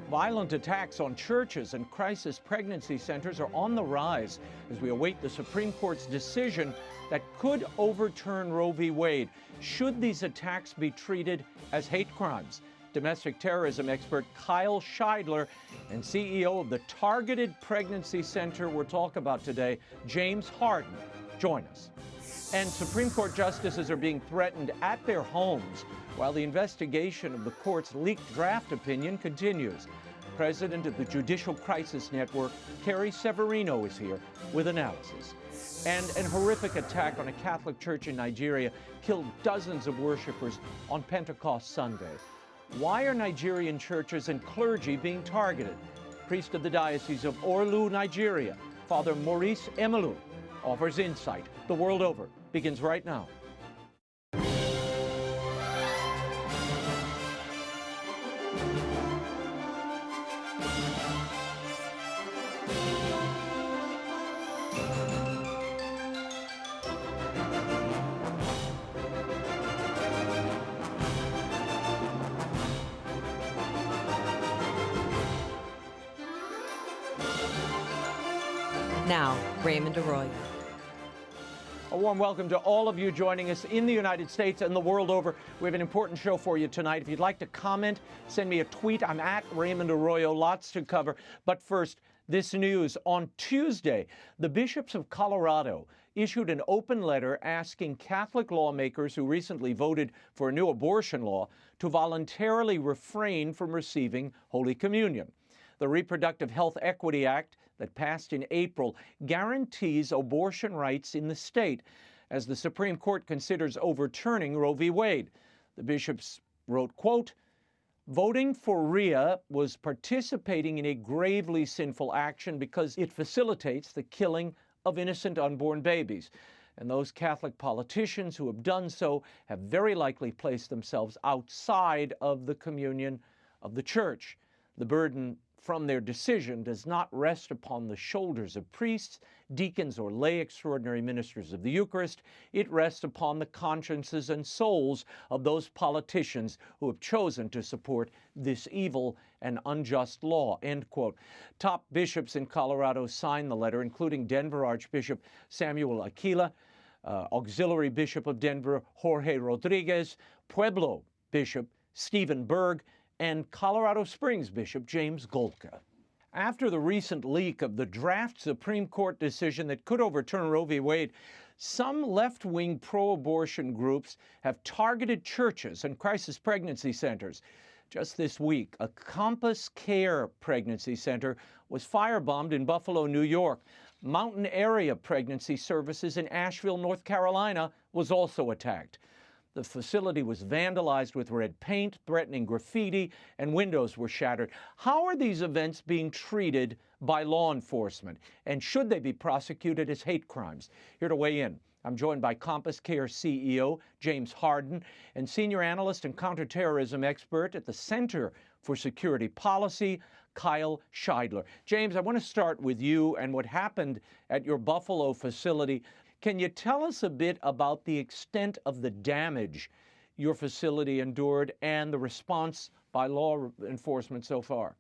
Violent attacks on churches and crisis pregnancy centers are on the rise as we await the Supreme Court's decision that could overturn Roe v. Wade. Should these attacks be treated as hate crimes? Domestic terrorism expert Kyle Shideler and CEO of the Targeted Pregnancy Center we'll talk about today, James Harden, join us. And Supreme Court justices are being threatened at their homes while the investigation of the court's leaked draft opinion continues. President of the Judicial Crisis Network, CARRIE SEVERINO, is here with analysis. And an horrific attack on a Catholic church in Nigeria killed dozens of worshipers on Pentecost Sunday. Why are Nigerian churches and clergy being targeted? Priest of the Diocese of Orlu, Nigeria, Father MAURICE EMELU, offers insight. The World Over begins right now. Now, Raymond Arroyo. A warm welcome to all of you joining us in the United States and the world over. We have an important show for you tonight. If you'd like to comment, send me a tweet. I'm at Raymond Arroyo. Lots to cover. But first, this news. On Tuesday, the bishops of Colorado issued an open letter asking Catholic lawmakers who recently voted for a new abortion law to voluntarily refrain from receiving Holy Communion. The Reproductive Health Equity Act that passed in April guarantees abortion rights in the state as the Supreme Court considers overturning Roe v. Wade. The bishops wrote, quote, "Voting for RIA was participating in a gravely sinful action because it facilitates the killing of innocent unborn babies. And those Catholic politicians who have done so have very likely placed themselves outside of the communion of the Church. The burden from their decision does not rest upon the shoulders of priests, deacons, or lay extraordinary ministers of the Eucharist. It rests upon the consciences and souls of those politicians who have chosen to support this evil and unjust law," end quote. Top bishops in Colorado signed the letter, including Denver Archbishop Samuel Aquila, Auxiliary Bishop of Denver Jorge Rodriguez, Pueblo Bishop Stephen Berg, and Colorado Springs Bishop James Golka. After the recent leak of the draft Supreme Court decision that could overturn Roe v. Wade, some left-wing pro-abortion groups have targeted churches and crisis pregnancy centers. Just this week, a Compass Care pregnancy center was firebombed in Buffalo, New York. Mountain Area Pregnancy Services in Asheville, North Carolina was also attacked. The facility was vandalized with red paint, threatening graffiti, and windows were shattered. How are these events being treated by law enforcement? And should they be prosecuted as hate crimes? Here to weigh in, I'm joined by Compass Care CEO James Harden and senior analyst and counterterrorism expert at the Center for Security Policy, Kyle Shideler. James, I want to start with you and what happened at your Buffalo facility. Can you tell us a bit about the extent of the damage your facility endured and the response by law enforcement so far?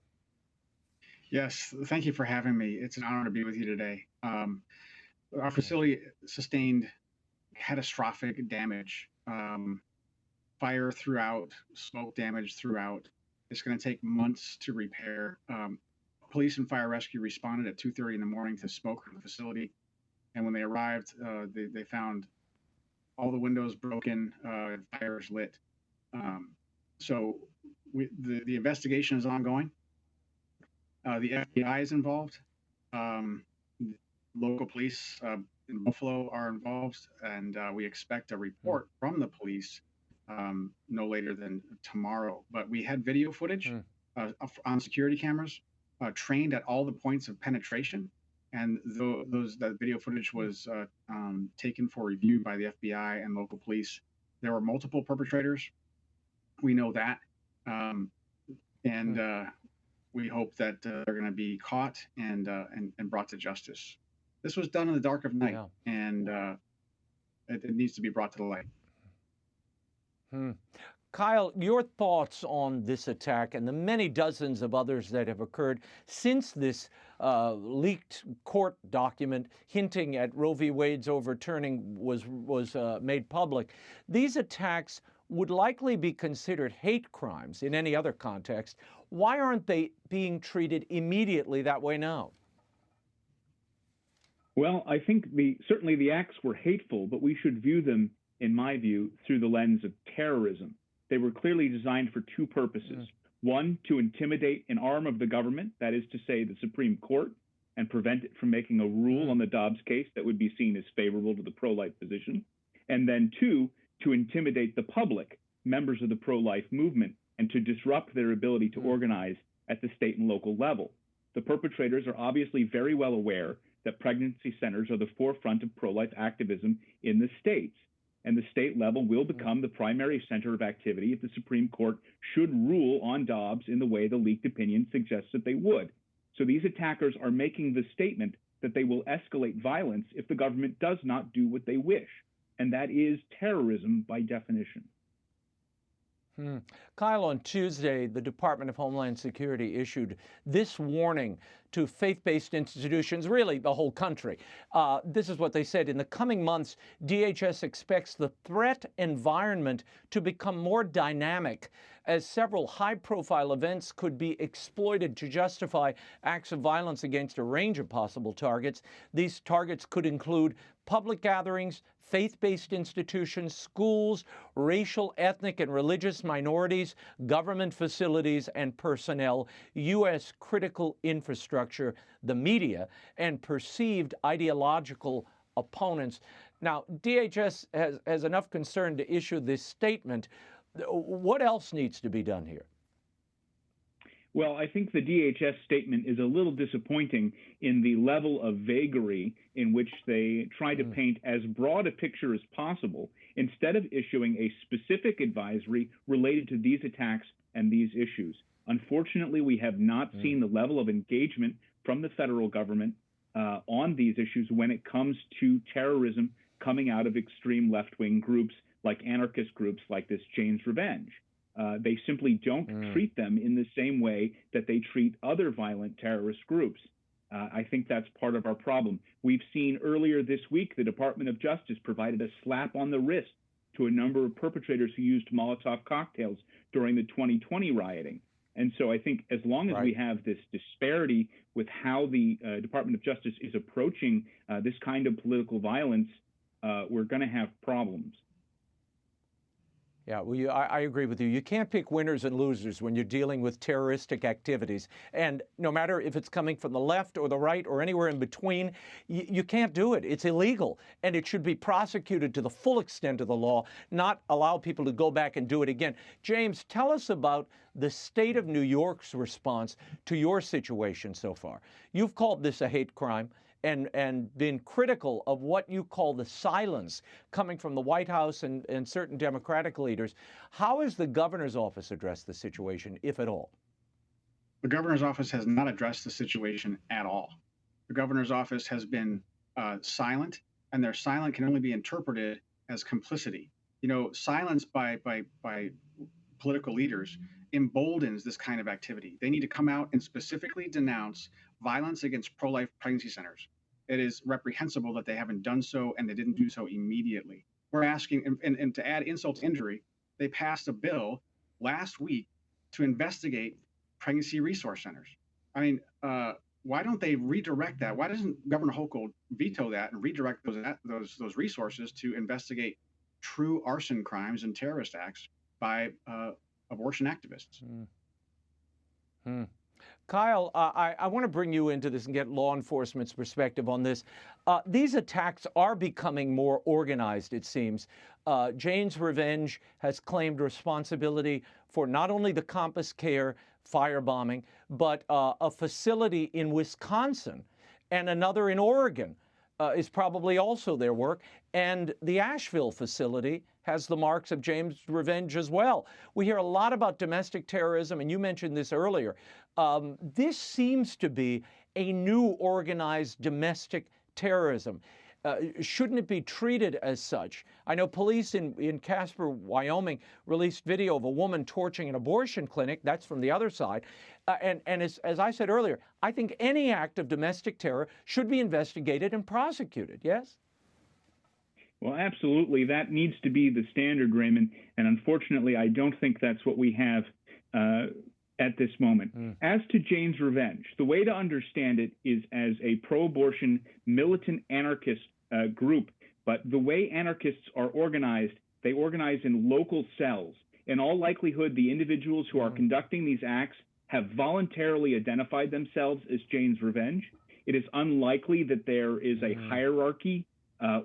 Yes, thank you for having me. It's an honor to be with you today. Our facility sustained catastrophic damage, fire throughout, smoke damage throughout. It's going to take months to repair. Police and fire rescue responded at 2:30 in the morning to smoke in the facility. And when they arrived, they found all the windows broken, fires lit. So the investigation is ongoing. The FBI is involved. Local police in Buffalo are involved, and we expect a report from the police no later than tomorrow. But we had video footage on security cameras trained at all the points of penetration. And that video footage was taken for review by the FBI and local police. There were multiple perpetrators. We know that. We hope that they're going to be caught and brought to justice. This was done in the dark of night, and it needs to be brought to the light. Kyle, your thoughts on this attack and the many dozens of others that have occurred since this leaked court document hinting at Roe v. Wade's overturning was made public. These attacks would likely be considered hate crimes in any other context. Why aren't they being treated immediately that way now? Well, I think certainly the acts were hateful, but we should view them, in my view, through the lens of terrorism. They were clearly designed for two purposes. One, to intimidate an arm of the government, that is to say the Supreme Court, and prevent it from making a rule on the Dobbs case that would be seen as favorable to the pro-life position. And then two, to intimidate the public, members of the pro-life movement, and to disrupt their ability to organize at the state and local level. The perpetrators are obviously very well aware that pregnancy centers are the forefront of pro-life activism in the states, and the state level will become the primary center of activity if the Supreme Court should rule on Dobbs in the way the leaked opinion suggests that they would. So these attackers are making the statement that they will escalate violence if the government does not do what they wish, and that is terrorism by definition. Kyle, on Tuesday, the Department of Homeland Security issued this warning to faith-based institutions, really the whole country. This is what they said. In the coming months, DHS expects the threat environment to become more dynamic as several high-profile events could be exploited to justify acts of violence against a range of possible targets. These targets could include public gatherings, faith-based institutions, schools, racial, ethnic, and religious minorities, government facilities and personnel, U.S. critical infrastructure, the media, and perceived ideological opponents. Now, DHS has enough concern to issue this statement. What else needs to be done here? Well, I think the DHS statement is a little disappointing in the level of vagary in which they try to paint as broad a picture as possible instead of issuing a specific advisory related to these attacks and these issues. Unfortunately, we have not seen the level of engagement from the federal government on these issues when it comes to terrorism coming out of extreme left-wing groups like anarchist groups like this Jane's Revenge. They simply don't treat them in the same way that they treat other violent terrorist groups. I think that's part of our problem. We've seen earlier this week the Department of Justice provided a slap on the wrist to a number of perpetrators who used Molotov cocktails during the 2020 rioting. And so I think as long as we have this disparity with how the Department of Justice is approaching this kind of political violence, we're going to have problems. Yeah, well, I agree with you. You can't pick winners and losers when you're dealing with terroristic activities. And no matter if it's coming from the left or the right or anywhere in between, you can't do it. It's illegal. And it should be prosecuted to the full extent of the law, not allow people to go back and do it again. James, tell us about the state of New York's response to your situation so far. You've called this a hate crime and been critical of what you call the silence coming from the White House and certain Democratic leaders. How has the governor's office addressed the situation, if at all? The governor's office has not addressed the situation at all. The governor's office has been silent, and their silence can only be interpreted as complicity. You know, silence by political leaders emboldens this kind of activity. They need to come out and specifically denounce violence against pro-life pregnancy centers. It is reprehensible that they haven't done so, and they didn't do so immediately. We're asking, and to add insult to injury, they passed a bill last week to investigate pregnancy resource centers. I mean, why don't they redirect that? Why doesn't Governor Hochul veto that and redirect those resources to investigate true arson crimes and terrorist acts by abortion activists? Kyle, I want to bring you into this and get law enforcement's perspective on this. These attacks are becoming more organized, it seems. Jane's Revenge has claimed responsibility for not only the Campus Care firebombing, but a facility in Wisconsin and another in Oregon is probably also their work. And the Asheville facility has the marks of Jane's Revenge as well. We hear a lot about domestic terrorism, and you mentioned this earlier. This seems to be a new organized domestic terrorism. shouldn't it be treated as such? I know police in Casper, Wyoming, released video of a woman torching an abortion clinic. That's from the other side. And as I said earlier, I think any act of domestic terror should be investigated and prosecuted, yes? Well, absolutely. That needs to be the standard, Raymond. And unfortunately, I don't think that's what we have at this moment. As to Jane's Revenge, the way to understand it is as a pro-abortion militant anarchist group. But the way anarchists are organized, they organize in local cells. In all likelihood, the individuals who are conducting these acts have voluntarily identified themselves as Jane's Revenge. It is unlikely that there is a hierarchy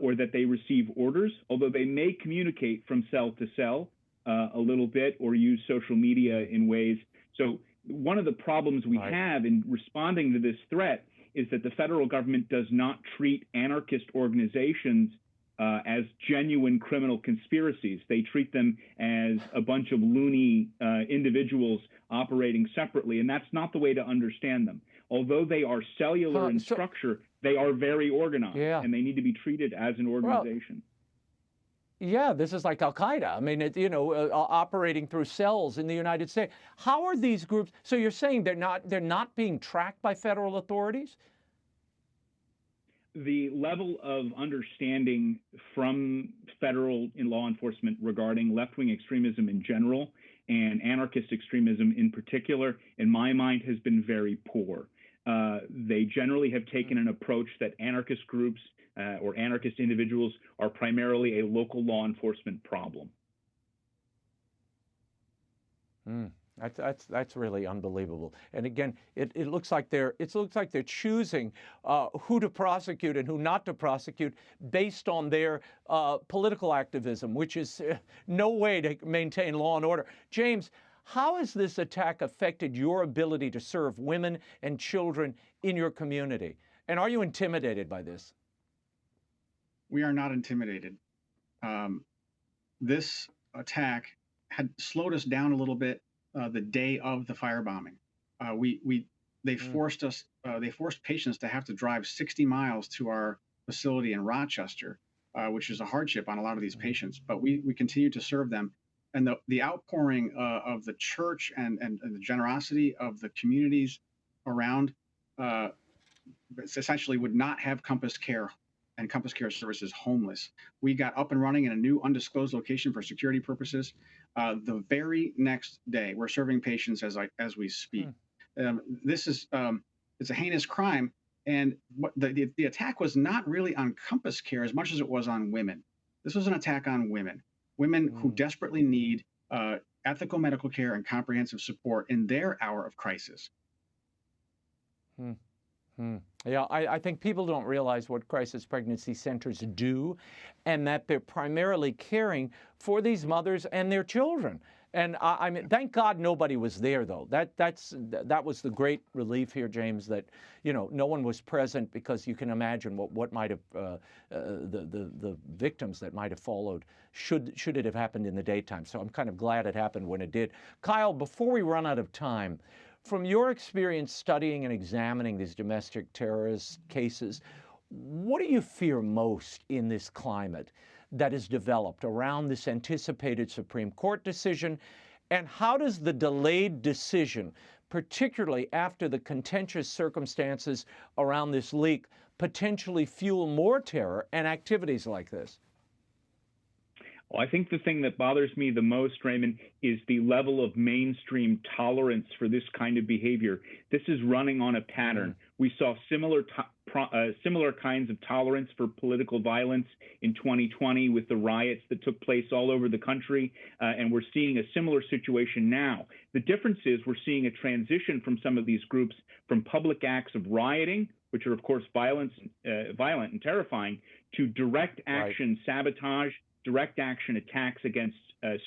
or that they receive orders, although they may communicate from cell to cell a little bit or use social media in ways. So one of the problems we have in responding to this threat is that the federal government does not treat anarchist organizations as genuine criminal conspiracies. They treat them as a bunch of loony individuals operating separately, and that's not the way to understand them. Although they are cellular in structure, they are very organized, and they need to be treated as an organization. Yeah, this is like Al-Qaeda. I mean, operating through cells in the United States. How are these groups? So you're saying they're not being tracked by federal authorities? The level of understanding from federal law enforcement regarding left-wing extremism in general and anarchist extremism in particular, in my mind, has been very poor. They generally have taken an approach that anarchist groups or anarchist individuals are primarily a local law enforcement problem. That's really unbelievable. And again, it looks like they're choosing who to prosecute and who not to prosecute based on their political activism, which is no way to maintain law and order. James, how has this attack affected your ability to serve women and children in your community? And are you intimidated by this? We are not intimidated. This attack had slowed us down a little bit the day of the firebombing. They forced us. They forced patients to have to drive 60 miles to our facility in Rochester, which is a hardship on a lot of these patients. But we continue to serve them, and the outpouring of the church and the generosity of the communities around essentially would not have Compass Care and Compass Care Services homeless. We got up and running in a new undisclosed location for security purposes. The very next day, we're serving patients as we speak. This is it's a heinous crime, and what the attack was not really on Compass Care as much as it was on women. This was an attack on women who desperately need ethical medical care and comprehensive support in their hour of crisis. Yeah, I think people don't realize what crisis pregnancy centers do, and that they're primarily caring for these mothers and their children. And I mean, thank God nobody was there, though. That was the great relief here, James, that no one was present, because you can imagine what might have the victims that might have followed should it have happened in the daytime. So I'm kind of glad it happened when it did. Kyle, before we run out of time, from your experience studying and examining these domestic terrorist cases, what do you fear most in this climate that is developed around this anticipated Supreme Court decision? And how does the delayed decision, particularly after the contentious circumstances around this leak, potentially fuel more terror and activities like this? Well, I think the thing that bothers me the most, Raymond, is the level of mainstream tolerance for this kind of behavior. This is running on a pattern. We saw similar kinds of tolerance for political violence in 2020 with the riots that took place all over the country, and we're seeing a similar situation now. The difference is we're seeing a transition from some of these groups from public acts of rioting, which are, of course, violent and terrifying, to direct action sabotage, direct action attacks against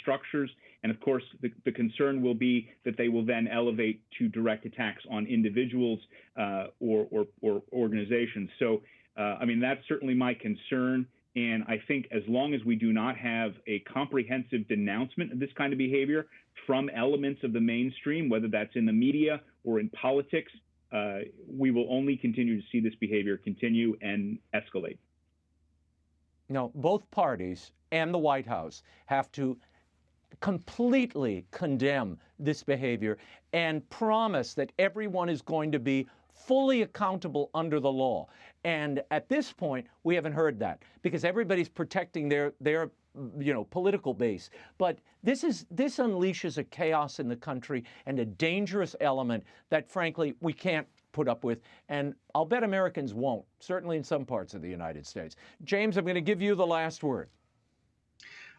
structures. And of course, the concern will be that they will then elevate to direct attacks on individuals or organizations. So, I mean, that's certainly my concern. And I think as long as we do not have a comprehensive denouncement of this kind of behavior from elements of the mainstream, whether that's in the media or in politics, we will only continue to see this behavior continue and escalate. No, both parties and the White House have to completely condemn this behavior and promise that everyone is going to be fully accountable under the law. And at this point, we haven't heard that because everybody's protecting their political base. But this unleashes a chaos in the country and a dangerous element that, frankly, we can't put up with. And I'll bet Americans won't, certainly in some parts of the United States. James, I'm going to give you the last word.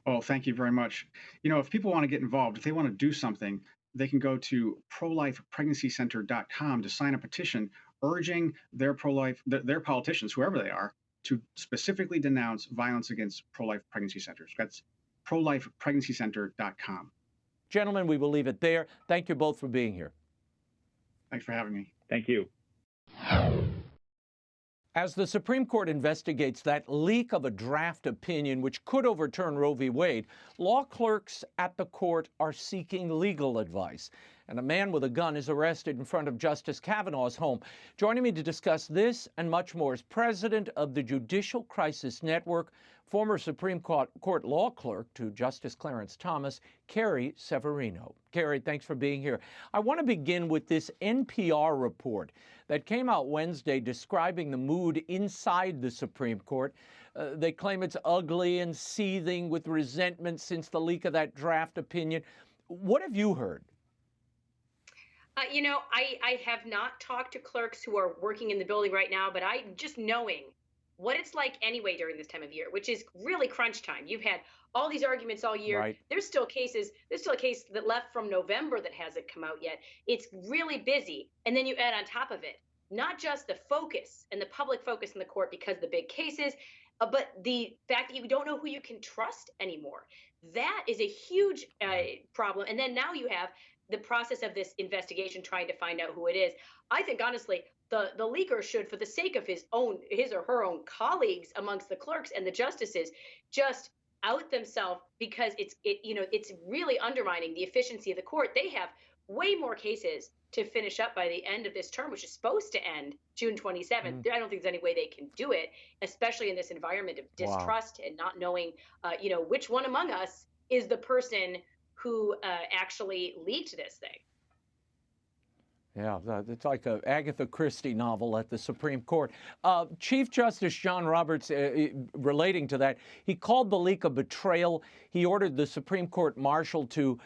Oh, thank you very much. If people want to get involved, if they want to do something, they can go to prolifepregnancycenter.com to sign a petition urging their politicians, whoever they are, to specifically denounce violence against pro-life pregnancy centers. That's prolifepregnancycenter.com. Gentlemen, we will leave it there. Thank you both for being here. Thanks for having me. Thank you. As the Supreme Court investigates that leak of a draft opinion which could overturn Roe v. Wade, law clerks at the court are seeking legal advice. And a man with a gun is arrested in front of Justice Kavanaugh's home. Joining me to discuss this and much more is president of the Judicial Crisis Network, former Supreme Court law clerk to Justice Clarence Thomas, CARRIE SEVERINO. CARRIE, thanks for being here. I want to begin with this NPR report that came out Wednesday describing the mood inside the Supreme Court. They claim it's ugly and seething with resentment since the leak of that draft opinion. What have you heard? I have not talked to clerks who are working in the building right now, but I just knowing what it's like anyway during this time of year, which is really crunch time. You've had all these arguments all year. Right. There's still a case that left from November that hasn't come out yet. It's really busy. And then you add on top of it, not just the focus and the public focus in the court because of the big cases, but the fact that you don't know who you can trust anymore. That is a huge problem. And then now you have the process of this investigation trying to find out who it is. I think, honestly, the leaker should, for the sake of his or her own colleagues amongst the clerks and the justices, just out themselves because it's really undermining the efficiency of the court. They have way more cases to finish up by the end of this term, which is supposed to end June 27th. I don't think there's any way they can do it, especially in this environment of distrust and not knowing, which one among us is the person who actually leaked this thing. Yeah, it's like an Agatha Christie novel at the Supreme Court. Chief Justice John Roberts, relating to that, he called the leak a betrayal. He ordered the Supreme Court marshal to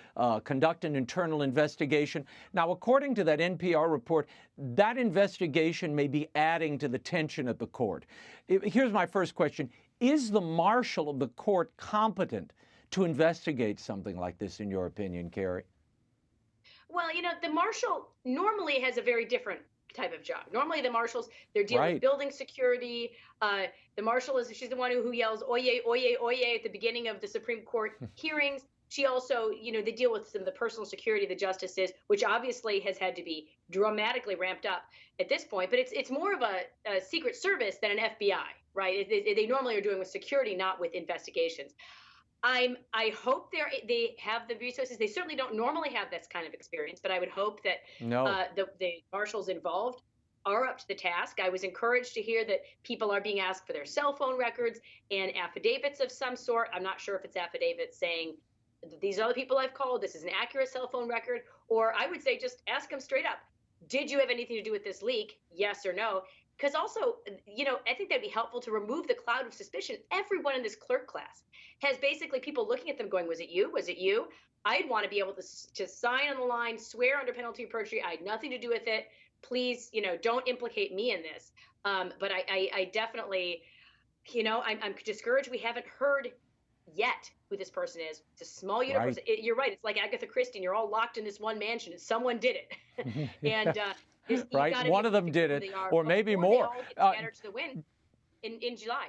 conduct an internal investigation. Now, according to that NPR report, that investigation may be adding to the tension at the court. Here's my first question. Is the marshal of the court competent to investigate something like this, in your opinion, Carrie? Well, the marshal normally has a very different type of job. Normally the marshals, they're dealing with building security. The marshal she's the one who yells, "Oyez, oyez, oyez," at the beginning of the Supreme Court hearings. She also, they deal with some of the personal security of the justices, which obviously has had to be dramatically ramped up at this point. But it's more of a Secret Service than an FBI, right? They normally are doing with security, not with investigations. I hope they have the resources. They certainly don't normally have this kind of experience, but I would hope that the marshals involved are up to the task. I was encouraged to hear that people are being asked for their cell phone records and affidavits of some sort. I'm not sure if it's affidavits saying these are the people I've called, this is an accurate cell phone record, or I would say just ask them straight up. Did you have anything to do with this leak? Yes or no? Because also, I think that'd be helpful to remove the cloud of suspicion. Everyone in this clerk class has basically people looking at them going, was it you? Was it you? I'd want to be able to sign on the line, swear under penalty of perjury. I had nothing to do with it. Please, don't implicate me in this. But I definitely, I'm discouraged. We haven't heard yet who this person is. It's a small universe. Right. You're right. It's like Agatha Christie. And you're all locked in this one mansion and someone did it. And right. One of them did it, or maybe more. Scattered to the wind in July.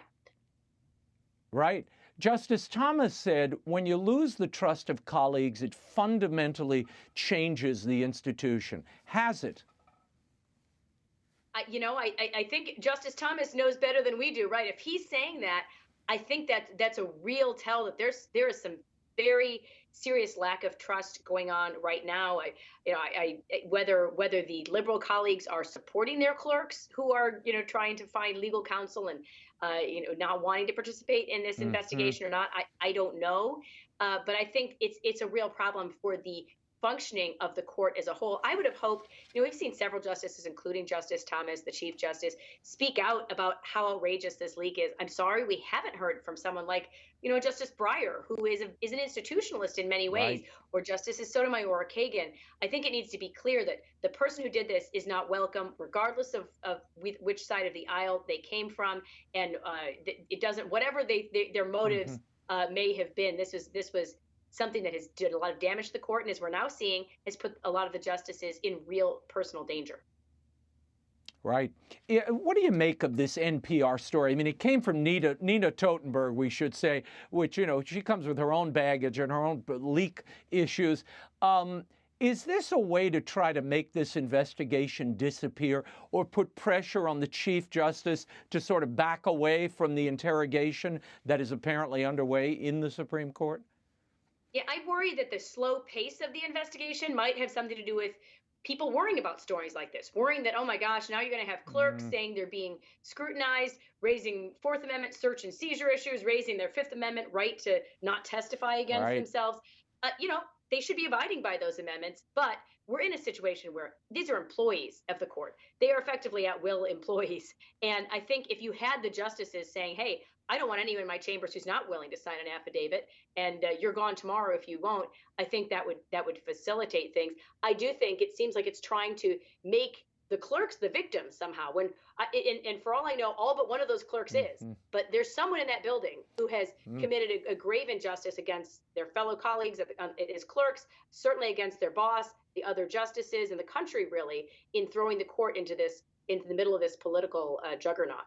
Right. Justice Thomas said, when you lose the trust of colleagues, it fundamentally changes the institution. Has it? I think Justice Thomas knows better than we do, right? If he's saying that, I think that's a real tell that there is some very serious lack of trust going on right now. Whether the liberal colleagues are supporting their clerks who are, trying to find legal counsel and, not wanting to participate in this investigation or not, I don't know. But I think it's a real problem for the functioning of the court as a whole. I would have hoped, we've seen several justices, including Justice Thomas, the Chief Justice, speak out about how outrageous this leak is. I'm sorry we haven't heard from someone like, Justice Breyer, who is an institutionalist in many ways, right, or Justices Sotomayor or Kagan. I think it needs to be clear that the person who did this is not welcome, regardless of which side of the aisle they came from, and it doesn't, whatever their motives may have been. This was something that has did a lot of damage to the court, and as we're now seeing, has put a lot of the justices in real personal danger. Right. What do you make of this NPR story? I mean, it came from Nina Totenberg, we should say, which, she comes with her own baggage and her own leak issues. Is this a way to try to make this investigation disappear or put pressure on the Chief Justice to sort of back away from the interrogation that is apparently underway in the Supreme Court? Yeah, I worry that the slow pace of the investigation might have something to do with people worrying about stories like this, worrying that, oh my gosh, now you're going to have clerks saying they're being scrutinized, raising Fourth Amendment search and seizure issues, raising their Fifth Amendment right to not testify against themselves. They should be abiding by those amendments, but we're in a situation where these are employees of the court. They are effectively at-will employees. And I think if you had the justices saying, hey, I don't want anyone in my chambers who's not willing to sign an affidavit, and you're gone tomorrow if you won't, I think that would facilitate things. I do think it seems like it's trying to make the clerks the victims somehow. And for all I know, all but one of those clerks is. But there's someone in that building who has committed a grave injustice against their fellow colleagues as clerks, certainly against their boss, the other justices, and the country, really, in throwing the court into the middle of this political juggernaut.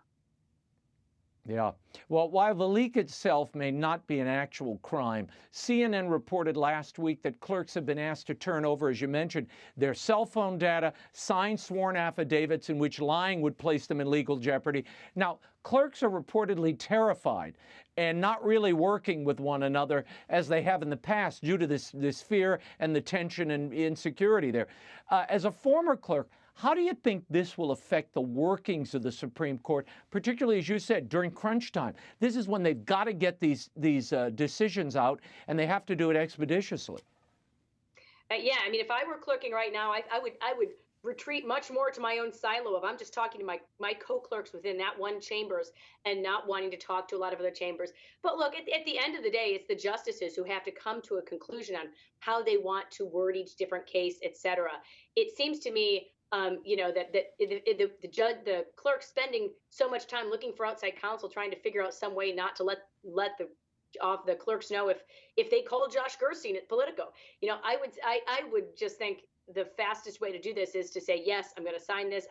Yeah. Well, while the leak itself may not be an actual crime, CNN reported last week that clerks have been asked to turn over, as you mentioned, their cell phone data, sign sworn affidavits in which lying would place them in legal jeopardy. Now, clerks are reportedly terrified and not really working with one another as they have in the past due to this fear and the tension and insecurity there. As a former clerk, how do you think this will affect the workings of the Supreme Court, particularly, as you said, during crunch time? This is when they've got to get these decisions out, and they have to do it expeditiously. Yeah, I mean, if I were clerking right now, I would retreat much more to my own silo of I'm just talking to my co-clerks within that one chambers and not wanting to talk to a lot of other chambers. But look, at the end of the day, it's the justices who have to come to a conclusion on how they want to word each different case, et cetera. It seems to me the clerk spending so much time looking for outside counsel, trying to figure out some way not to let the clerks know if they call Josh Gerstein at Politico. I would just think the fastest way to do this is to say, yes, I'm going to sign this.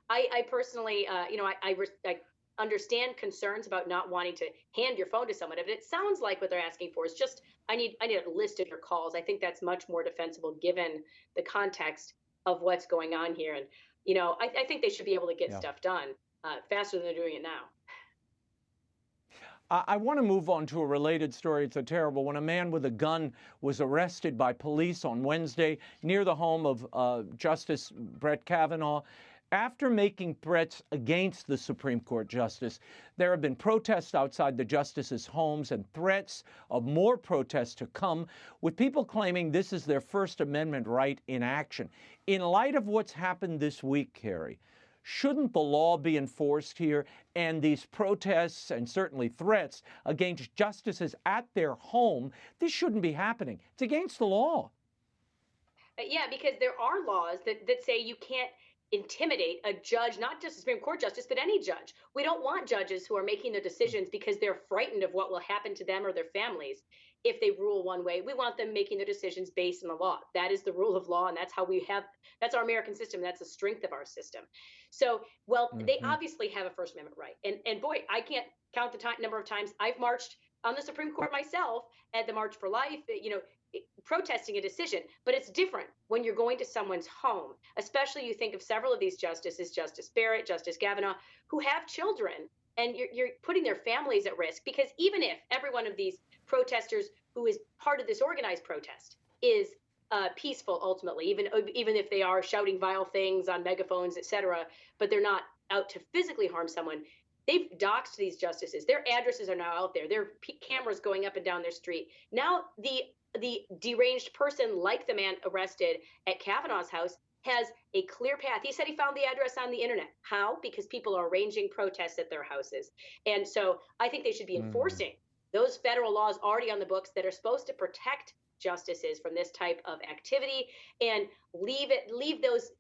I personally, I understand concerns about not wanting to hand your phone to someone. But it sounds like what they're asking for is just, I need a list of your calls. I think that's much more defensible given the context of what's going on here. And, I think they should be able to get stuff done faster than they're doing it now. I want to move on to a related story. It's a terrible one. A man with a gun was arrested by police on Wednesday near the home of Justice Brett Kavanaugh. After making threats against the Supreme Court justice, there have been protests outside the justices' homes and threats of more protests to come, with people claiming this is their First Amendment right in action. In light of what's happened this week, Carrie, shouldn't the law be enforced here, and these protests and certainly threats against justices at their home, this shouldn't be happening. It's against the law. Yeah, because there are laws that say you can't intimidate a judge, not just a Supreme Court justice, but any judge. We don't want judges who are making their decisions because they're frightened of what will happen to them or their families if they rule one way. We want them making their decisions based on the law. That is the rule of law, and that's our American system. That's the strength of our system. So, they obviously have a First Amendment right. And boy, I can't count the number of times I've marched on the Supreme Court myself at the March for Life, protesting a decision. But it's different when you're going to someone's home, especially you think of several of these justices, Justice Barrett, Justice Kavanaugh, who have children, and you're putting their families at risk, because even if every one of these protesters who is part of this organized protest is peaceful ultimately, even if they are shouting vile things on megaphones, etc., but they're not out to physically harm someone. They've doxed these justices. Their addresses are now out there. There are cameras going up and down their street. Now the deranged person, like the man arrested at Kavanaugh's house, has a clear path. He said he found the address on the internet. How? Because people are arranging protests at their houses. And so I think they should be enforcing those federal laws already on the books that are supposed to protect justices from this type of activity, and leave those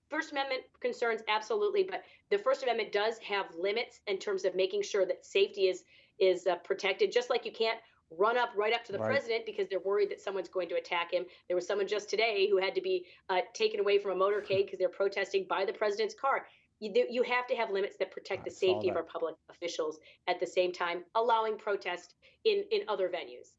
First Amendment concerns, absolutely, but the First Amendment does have limits in terms of making sure that safety is protected. Just like you can't run right up to the president because they're worried that someone's going to attack him. There was someone just today who had to be taken away from a motorcade because they're protesting by the president's car. You have to have limits that protect the safety of our public officials at the same time, allowing protest in other venues.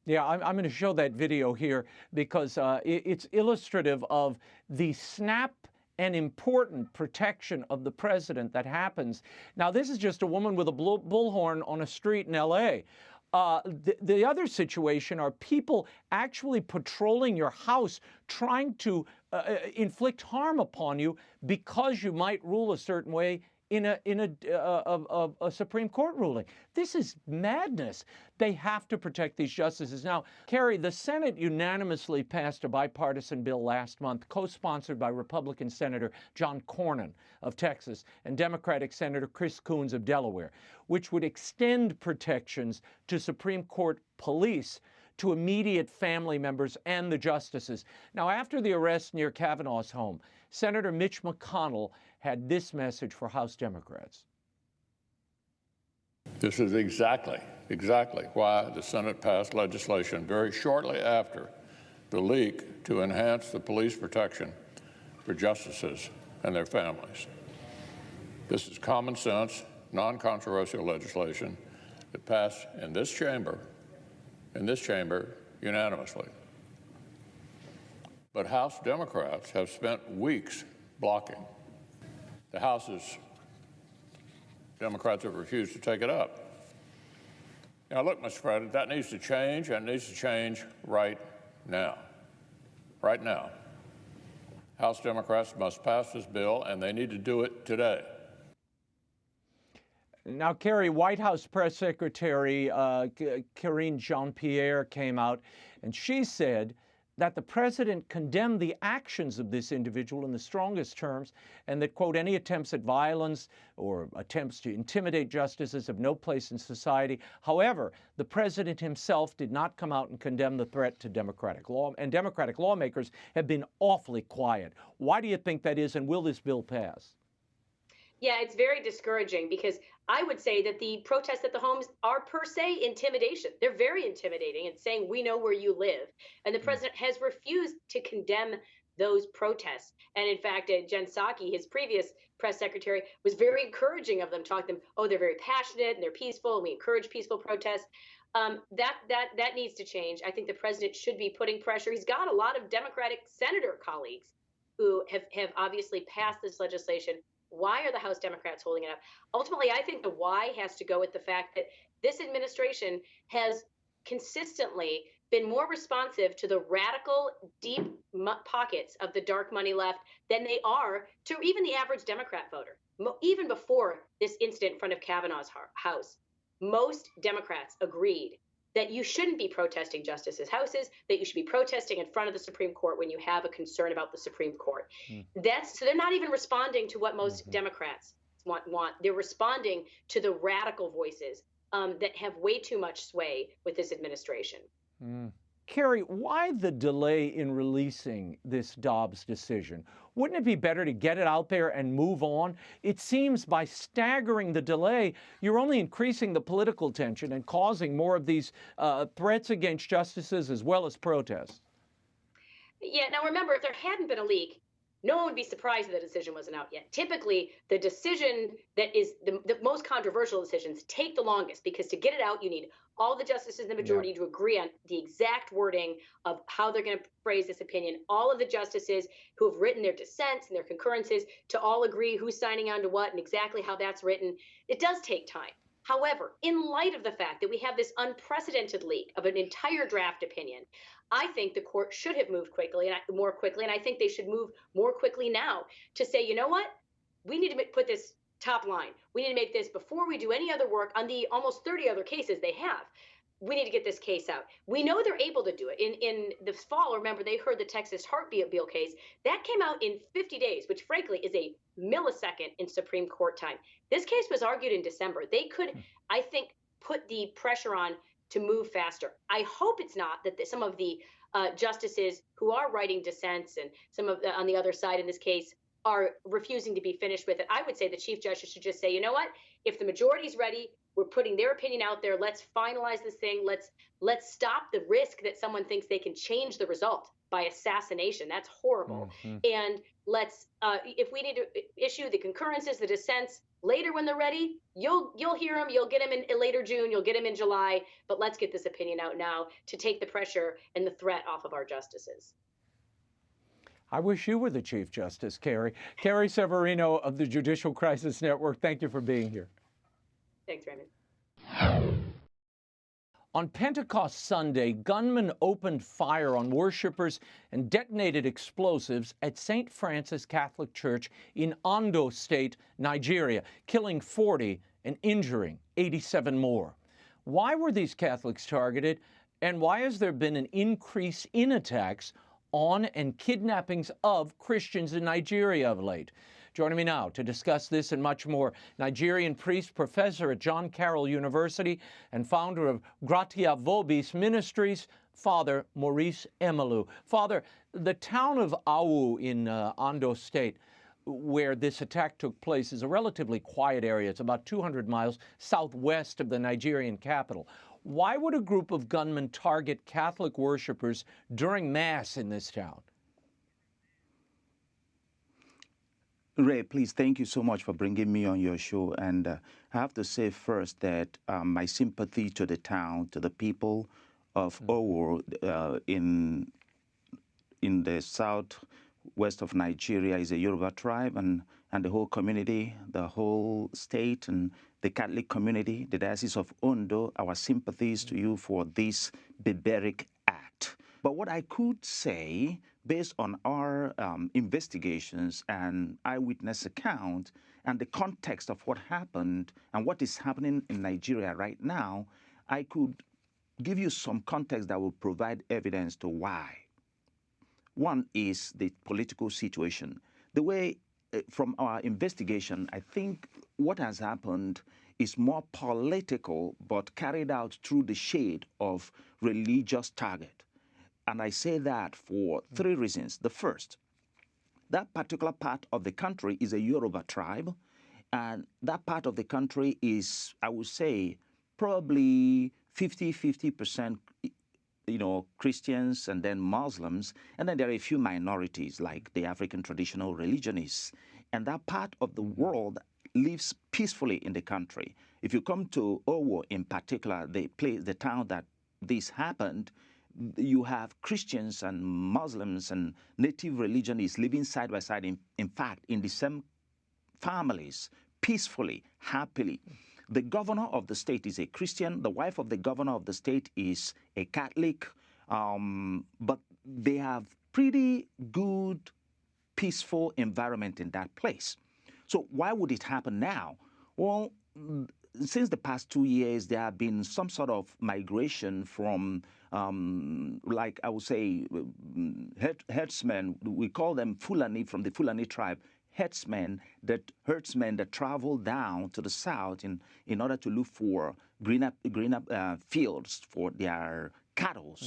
Yeah, I'm going to show that video here because it's illustrative of the snap and important protection of the president that happens. Now, this is just a woman with a bullhorn on a street in L.A. The other situation are people actually patrolling your house, trying to inflict harm upon you because you might rule a certain way in a Supreme Court ruling. This is madness. They have to protect these justices. Now, Carrie, the Senate unanimously passed a bipartisan bill last month, co-sponsored by Republican Senator John Cornyn of Texas and Democratic Senator Chris Coons of Delaware, which would extend protections to Supreme Court police to immediate family members and the justices. Now, after the arrest near Kavanaugh's home, Senator Mitch McConnell had this message for House Democrats. This is exactly why the Senate passed legislation very shortly after the leak to enhance the police protection for justices and their families. This is common sense, non-controversial legislation that passed in this chamber unanimously. But House Democrats have spent weeks blocking. The House's Democrats have refused to take it up. Now, look, Mr. President, that needs to change, and it needs to change right now. Right now. House Democrats must pass this bill, and they need to do it today. Now, Carrie, White House Press Secretary Karine Jean-Pierre came out, and she said that the president condemned the actions of this individual in the strongest terms, and that, quote, any attempts at violence or attempts to intimidate justices have no place in society. However, the president himself did not come out and condemn the threat to democratic law, and Democratic lawmakers have been awfully quiet. Why do you think that is, and will this bill pass? Yeah, it's very discouraging because I would say that the protests at the homes are per se intimidation. They're very intimidating and saying, we know where you live. And the president has refused to condemn those protests. And in fact, Jen Psaki, his previous press secretary, was very encouraging of them, talking to them, oh, they're very passionate and they're peaceful and we encourage peaceful protests. That needs to change. I think the president should be putting pressure. He's got a lot of Democratic senator colleagues who have obviously passed this legislation. Why are the House Democrats holding it up? Ultimately, I think the why has to go with the fact that this administration has consistently been more responsive to the radical, deep pockets of the dark money left than they are to even the average Democrat voter. Even before this incident in front of Kavanaugh's house, most Democrats agreed that you shouldn't be protesting justices' houses, that you should be protesting in front of the Supreme Court when you have a concern about the Supreme Court. So they're not even responding to what most Democrats want. They're responding to the radical voices that have way too much sway with this administration. Carrie, why the delay in releasing this Dobbs decision? Wouldn't it be better to get it out there and move on? It seems by staggering the delay, you're only increasing the political tension and causing more of these threats against justices as well as protests. Yeah, now remember, if there hadn't been a leak, no one would be surprised that the decision wasn't out yet. Typically, the decision that is the most controversial decisions take the longest because to get it out, you need all the justices in the majority to agree on the exact wording of how they're going to phrase this opinion. All of the justices who have written their dissents and their concurrences to all agree who's signing on to what and exactly how that's written. It does take time. However, in light of the fact that we have this unprecedented leak of an entire draft opinion, I think the court should have moved more quickly, and I think they should move more quickly now to say, you know what, we need to put this top line. We need to make this before we do any other work on the almost 30 other cases they have. We need to get this case out. We know they're able to do it. In the fall, remember, they heard the Texas heartbeat bill case. That came out in 50 days, which frankly is a millisecond in Supreme Court time. This case was argued in December. They could, I think, put the pressure on to move faster. I hope it's not that some of the justices who are writing dissents and some of on the other side in this case are refusing to be finished with it. I would say the Chief Justice should just say, you know what, if the majority's ready, we're putting their opinion out there. Let's finalize this thing. Let's stop the risk that someone thinks they can change the result by assassination. That's horrible. And let's, if we need to issue the concurrences, the dissents later when they're ready, you'll hear them. You'll get them in later June. You'll get them in July. But let's get this opinion out now to take the pressure and the threat off of our justices. I wish you were the Chief Justice, Carrie. Carrie Severino of the Judicial Crisis Network, thank you for being here. Thanks, Raymond. On Pentecost Sunday, gunmen opened fire on worshipers and detonated explosives at St. Francis Catholic Church in Ondo State, Nigeria, killing 40 and injuring 87 more. Why were these Catholics targeted, and why has there been an increase in attacks on and kidnappings of Christians in Nigeria of late? Joining me now to discuss this and much more, Nigerian priest, professor at John Carroll University, and founder of Gratia Vobis Ministries, Father Maurice Emelu. Father, the town of Awu in Ondo State, where this attack took place, is a relatively quiet area. It's about 200 miles southwest of the Nigerian capital. Why would a group of gunmen target Catholic worshipers during Mass in this town? Ray, please, thank you so much for bringing me on your show. And I have to say first that my sympathy to the town, to the people of Orlu in the southwest of Nigeria is a Yoruba tribe, and the whole community, the whole state, and the Catholic community, the Diocese of Ondo, our sympathies to you for this barbaric act. But what I could say, based on our investigations and eyewitness account and the context of what happened and what is happening in Nigeria right now, I could give you some context that will provide evidence to why. One is the political situation. The way, from our investigation, I think what has happened is more political, but carried out through the shade of religious target. And I say that for three reasons. The first, that particular part of the country is a Yoruba tribe, and that part of the country is, I would say, probably 50% Christians and then Muslims, and then there are a few minorities like the African traditional religionists. And that part of the world lives peacefully in the country. If you come to Owo in particular, the town that this happened, you have Christians and Muslims and native religionists living side by side, in fact, in the same families, peacefully, happily. The governor of the state is a Christian. The wife of the governor of the state is a Catholic. But they have pretty good, peaceful environment in that place. So why would it happen now? Well, since the past 2 years, there have been some sort of migration from, like I would say, herdsmen. We call them Fulani, from the Fulani tribe. Herdsmen that travel down to the south in order to look for green up fields for their cattle.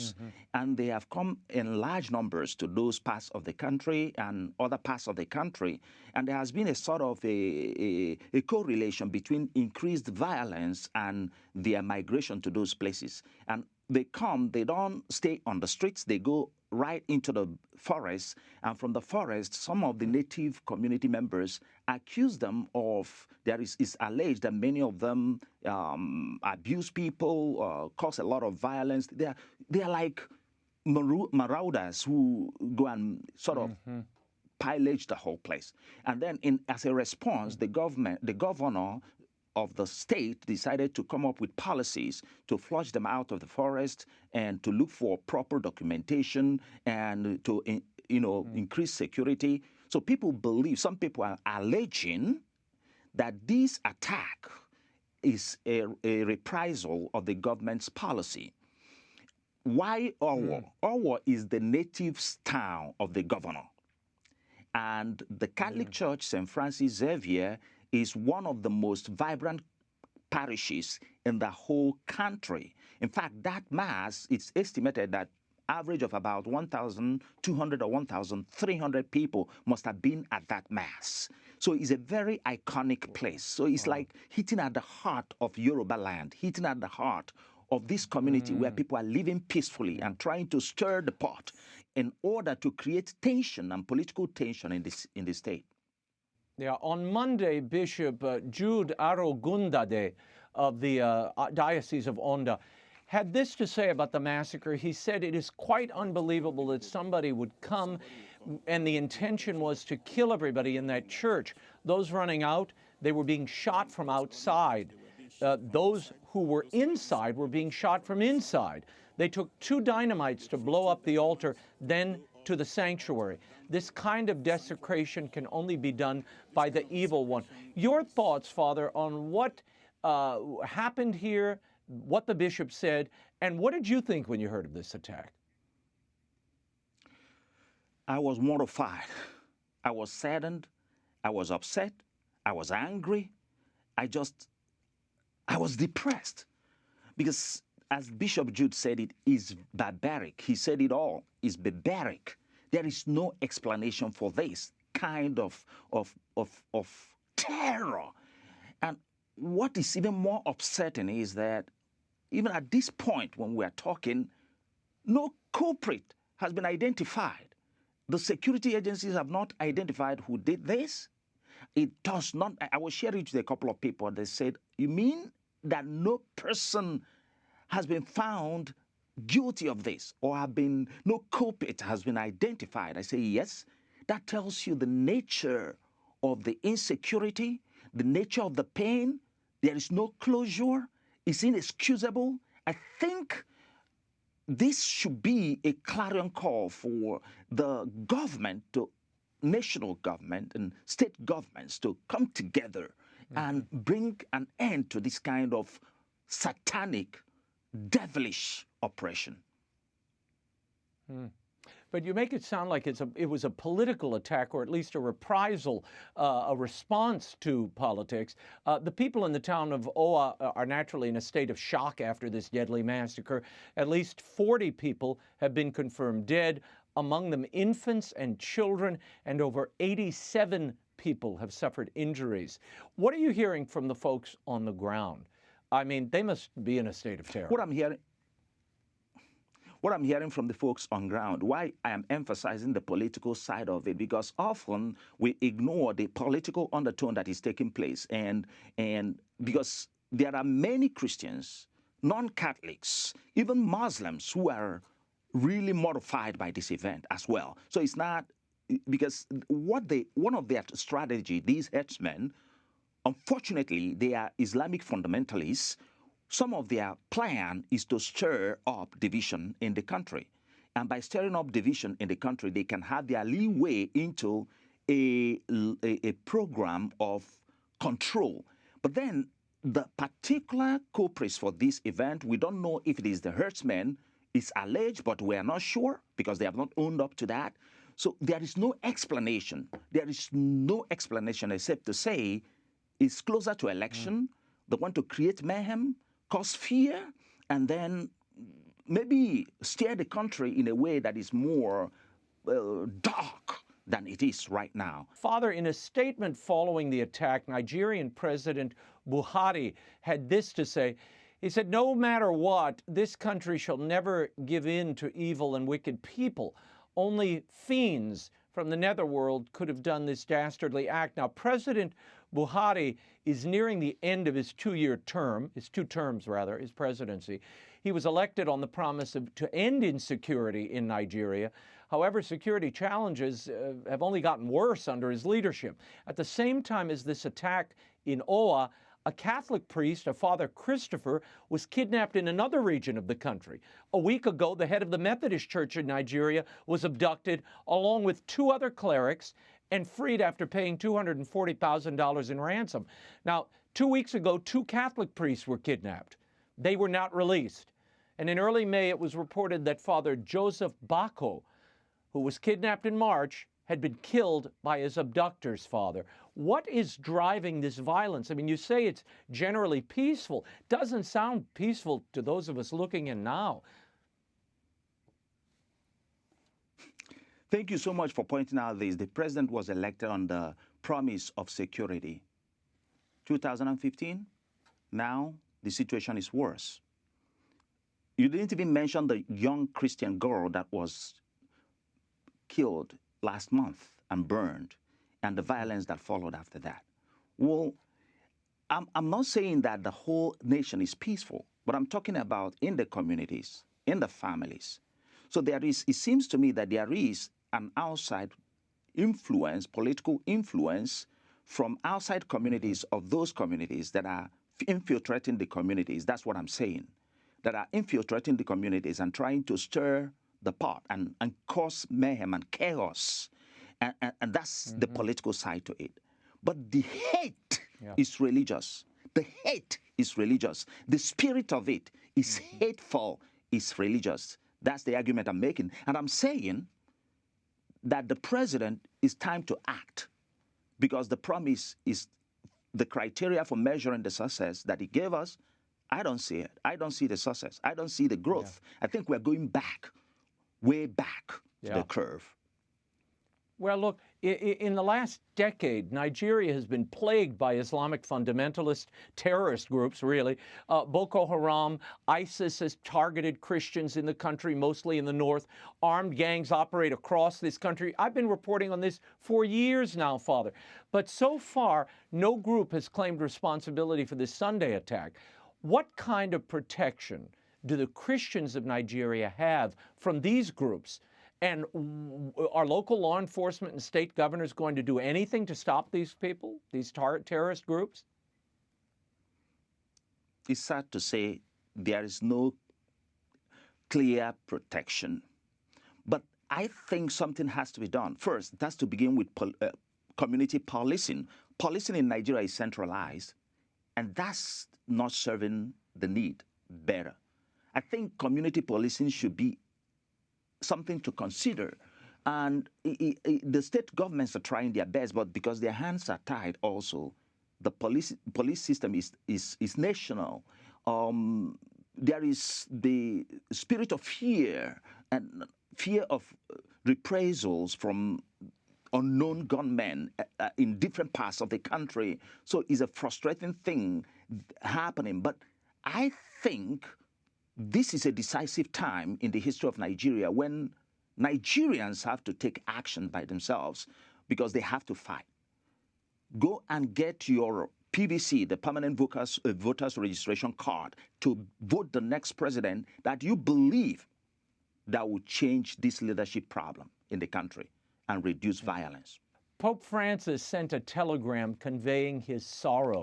And they have come in large numbers to those parts of the country and other parts of the country. And there has been a sort of a correlation between increased violence and their migration to those places. And they come, they don't stay on the streets, they go right into the forest, and from the forest, some of the native community members accuse them of, it's alleged that many of them abuse people, cause a lot of violence. They are like marauders who go and sort of pillage the whole place. And then as a response, the governor of the state decided to come up with policies to flush them out of the forest and to look for proper documentation and to increase security. So people believe, some people are alleging that this attack is a reprisal of the government's policy. Why Orlu? Orlu is the native town of the governor. And the Catholic Church, St. Francis Xavier, is one of the most vibrant parishes in the whole country. In fact, that mass, it's estimated that average of about 1,200 or 1,300 people must have been at that mass. So it's a very iconic place. So it's like hitting at the heart of Yoruba land, hitting at the heart of this community where people are living peacefully and trying to stir the pot in order to create tension and political tension in the state. Yeah, on Monday, Bishop Jude Arogundade of the Diocese of Ondo had this to say about the massacre. He said it is quite unbelievable that somebody would come and the intention was to kill everybody in that church. Those running out, they were being shot from outside. Those who were inside were being shot from inside. They took 2 dynamites to blow up the altar, then to the sanctuary. This kind of desecration can only be done by the evil one. Your thoughts, Father, on what happened here, what the bishop said, and what did you think when you heard of this attack? I was mortified. I was saddened. I was upset. I was angry. I was depressed. Because as Bishop Jude said, it is barbaric. He said it all. It's barbaric. There is no explanation for this kind of terror. And what is even more upsetting is that even at this point when we are talking, no culprit has been identified. The security agencies have not identified who did this. It does not. I was sharing it with a couple of people. They said, you mean that no person has been found guilty of this or no culprit has been identified? I say, yes. That tells you the nature of the insecurity, the nature of the pain. There is no closure. It's inexcusable. I think this should be a clarion call for the government, national government and state governments to come together and bring an end to this kind of satanic, devilish oppression. But you make it sound like it was a political attack, or at least a reprisal, a response to politics. The people in the town of Oa are naturally in a state of shock after this deadly massacre. At least 40 people have been confirmed dead, among them infants and children, and over 87 people have suffered injuries. What are you hearing from the folks on the ground? I mean, they must be in a state of terror. What I'm hearing from the folks on ground, why I am emphasizing the political side of it, because often we ignore the political undertone that is taking place. And because there are many Christians, non-Catholics, even Muslims who are really mortified by this event as well. So it's not, because one of their strategy, these herdsmen, unfortunately, they are Islamic fundamentalists. Some of their plan is to stir up division in the country. And by stirring up division in the country, they can have their leeway into a program of control. But then the particular culprits for this event, we don't know if it is the herdsmen. It's alleged, but we are not sure because they have not owned up to that. So there is no explanation. There is no explanation except to say it's closer to election. They want to create mayhem, cause fear, and then maybe steer the country in a way that is more dark than it is right now. Father, in a statement following the attack, Nigerian President Buhari had this to say. He said, no matter what, this country shall never give in to evil and wicked people. Only fiends from the netherworld could have done this dastardly act. Now, President Buhari is nearing the end of his 2-year term, his 2 terms rather, his presidency. He was elected on the promise to end insecurity in Nigeria. However, security challenges have only gotten worse under his leadership. At the same time as this attack in Oa, A Catholic priest, a Father Christopher, was kidnapped in another region of the country. A week ago, the head of the Methodist Church in Nigeria was abducted along with 2 other clerics and freed after paying $240,000 in ransom. Now, 2 weeks ago, 2 Catholic priests were kidnapped. They were not released. And in early May, it was reported that Father Joseph Bako, who was kidnapped in March, had been killed by his abductor's father. What is driving this violence? I mean, you say it's generally peaceful. Doesn't sound peaceful to those of us looking in now. Thank you so much for pointing out this. The president was elected on the promise of security. 2015, now the situation is worse. You didn't even mention the young Christian girl that was killed last month and burned, and the violence that followed after that. Well, I'm not saying that the whole nation is peaceful, but I'm talking about in the communities, in the families. So it seems to me that there is an outside influence, political influence from outside communities of those communities that are infiltrating the communities. That's what I'm saying. That are infiltrating the communities and trying to stir the pot and cause mayhem and chaos. And that's the political side to it. But the hate is religious. The hate is religious. The spirit of it is hateful, is religious. That's the argument I'm making. And I'm saying that the president is time to act, because the promise is the criteria for measuring the success that he gave us. I don't see it. I don't see the success. I don't see the growth. I think we're going back, way back to the curve. Well, look, in the last decade, Nigeria has been plagued by Islamic fundamentalist terrorist groups, really. Boko Haram, ISIS has targeted Christians in the country, mostly in the north. Armed gangs operate across this country. I've been reporting on this for years now, Father. But so far, no group has claimed responsibility for this Sunday attack. What kind of protection do the Christians of Nigeria have from these groups? And are local law enforcement and state governors going to do anything to stop these people, these terrorist groups? It's sad to say there is no clear protection. But I think something has to be done. First, it has to begin with community policing. Policing in Nigeria is centralized, and that's not serving the need better. I think community policing should be something to consider. And the state governments are trying their best, but because their hands are tied also, the police system is national. There is the spirit of fear and fear of reprisals from unknown gunmen in different parts of the country. So it's a frustrating thing happening. But I think this is a decisive time in the history of Nigeria when Nigerians have to take action by themselves because they have to fight. Go and get your PVC, the Permanent Voters Registration Card, to vote the next president that you believe that will change this leadership problem in the country and reduce violence. Pope Francis sent a telegram conveying his sorrow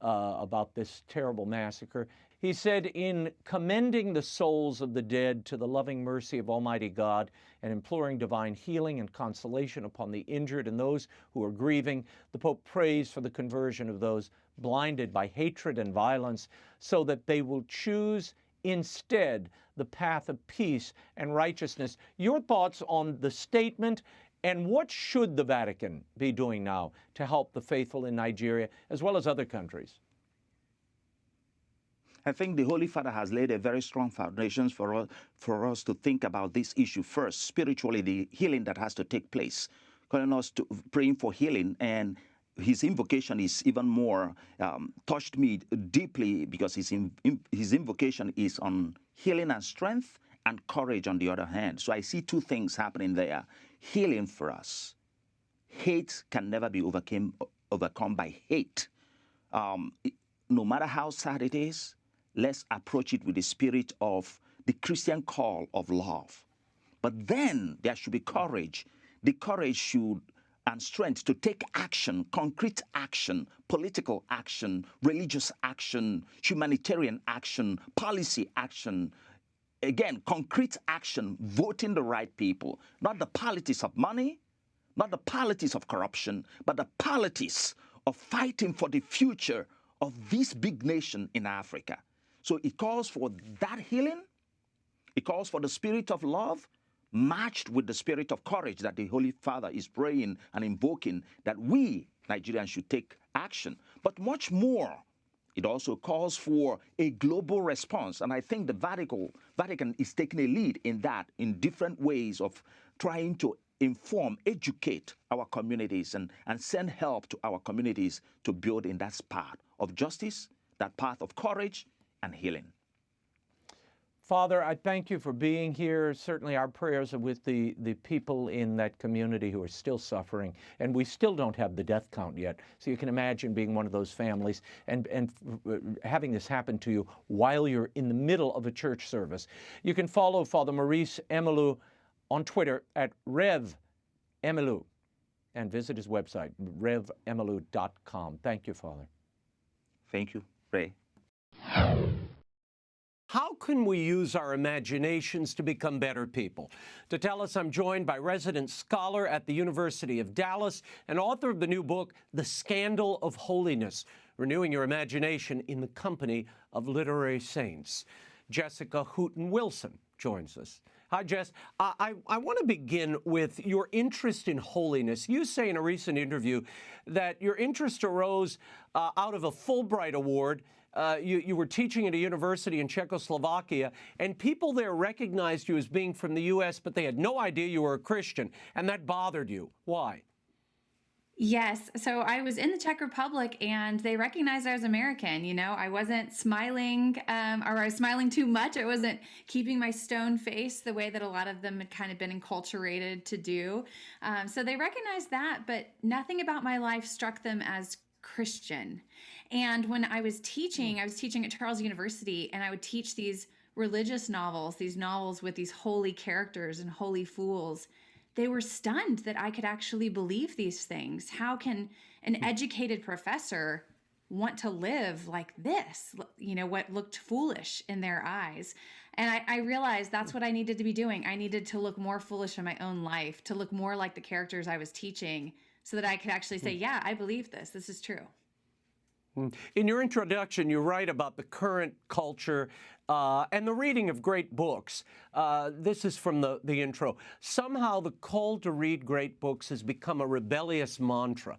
about this terrible massacre. He said, in commending the souls of the dead to the loving mercy of Almighty God and imploring divine healing and consolation upon the injured and those who are grieving, the Pope prays for the conversion of those blinded by hatred and violence so that they will choose instead the path of peace and righteousness. Your thoughts on the statement, and what should the Vatican be doing now to help the faithful in Nigeria as well as other countries? I think the Holy Father has laid a very strong foundation for us to think about this issue first, spiritually, the healing that has to take place, calling us to praying for healing. And his invocation is even more touched me deeply because his invocation is on healing and strength and courage on the other hand. So I see two things happening there. Healing for us. Hate can never be overcome by hate. No matter how sad it is, let's approach it with the spirit of the Christian call of love. But then there should be courage. The courage should and strength to take action, concrete action, political action, religious action, humanitarian action, policy action. Again, concrete action, voting the right people, not the politics of money, not the politics of corruption, but the politics of fighting for the future of this big nation in Africa. So it calls for that healing. It calls for the spirit of love, matched with the spirit of courage that the Holy Father is praying and invoking, that we, Nigerians, should take action. But much more, it also calls for a global response. And I think the Vatican is taking a lead in that, in different ways of trying to inform, educate our communities and send help to our communities to build in that path of justice, that path of courage and healing. Father, I thank you for being here. Certainly our prayers are with the people in that community who are still suffering, and we still don't have the death count yet. So you can imagine being one of those families and having this happen to you while you're in the middle of a church service. You can follow Father MAURICE EMELU on Twitter at REV EMELU and visit his website, revemelu.com. Thank you, Father. Thank you, Ray. How can we use our imaginations to become better people? To tell us, I'm joined by resident scholar at the University of Dallas and author of the new book, The Scandal of Holiness, Renewing Your Imagination in the Company of Literary Saints. Jessica Hooten-Wilson joins us. Hi, Jess. I want to begin with your interest in holiness. You say in a recent interview that your interest arose out of a Fulbright Award. You were teaching at a university in Czechoslovakia, and people there recognized you as being from the U.S., but they had no idea you were a Christian, and that bothered you. Why? Yes. So I was in the Czech Republic and they recognized I was American. You know, I wasn't smiling or I was smiling too much. I wasn't keeping my stone face the way that a lot of them had kind of been enculturated to do. So they recognized that, but nothing about my life struck them as Christian. And when I was teaching at Charles University, and I would teach these religious novels, these novels with these holy characters and holy fools. They were stunned that I could actually believe these things. How can an educated professor want to live like this? You know, what looked foolish in their eyes. And I realized that's what I needed to be doing. I needed to look more foolish in my own life, to look more like the characters I was teaching, so that I could actually say, yeah, I believe this. This is true. In your introduction, you write about the current culture and the reading of great books. This is from the intro. Somehow the call to read great books has become a rebellious mantra.